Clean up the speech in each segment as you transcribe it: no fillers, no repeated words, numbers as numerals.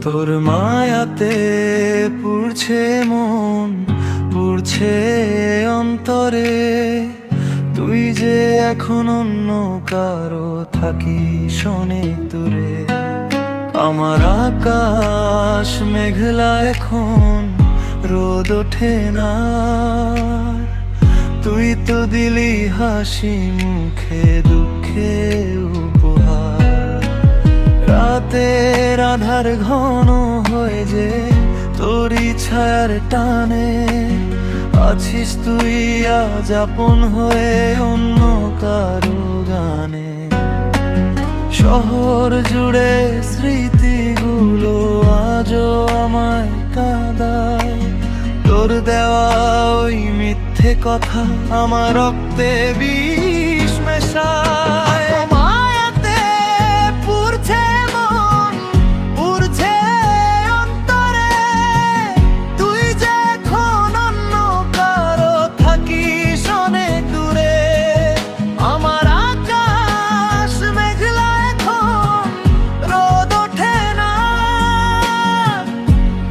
তোর মায়াতে পুড়ছে মন, পুড়ছে অন্তরে। তুই যে এখন অন্য কারো থাকিস অনেক দূরে। আমার আকাশ মেঘলা এখন, রোদ ওঠে না। তুই তো দিলি হাসি মুখে দুঃখে উপহার। রাতের আধার ঘন হয়ে যে তোরই ছায়ার টানে আছিস তুই আজ আপন হয়ে অন্য কারো গানে। শহর জুড়ে স্মৃতিগুলো আজও আমায় কাঁদায়। তোর দেওয়া ওই মিথ্যে কথা আমার রক্তে বিষ মেশায়। মায়াতে পুড়ছে মন, পুড়ছে অন্তরে। তুই যে এখন অন্য কারো থাকিস অনেক দূরে। আমার আকাশ মেঘলা এখন, রোদ ওঠে না।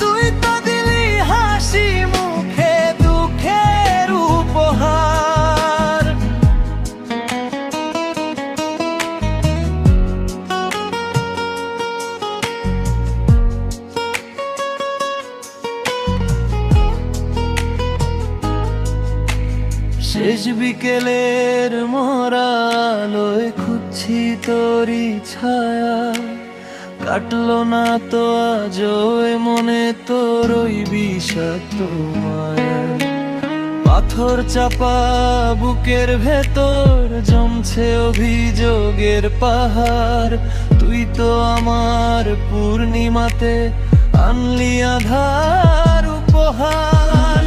তুই তো দিলি হাসি মুখে দুঃখের উপহার। শেষ বিকেলের মরালোয় খুঁজছি তোরই ছায়া। কাটলো না তো আজ ওই মনে তোর ওই বিষাক্ত মায়া। পাথর চাপা বুকের ভেতর জমছে অভিযোগের পাহাড়। তুই তো আমার পূর্ণিমাতে আনলি আধার উপহার।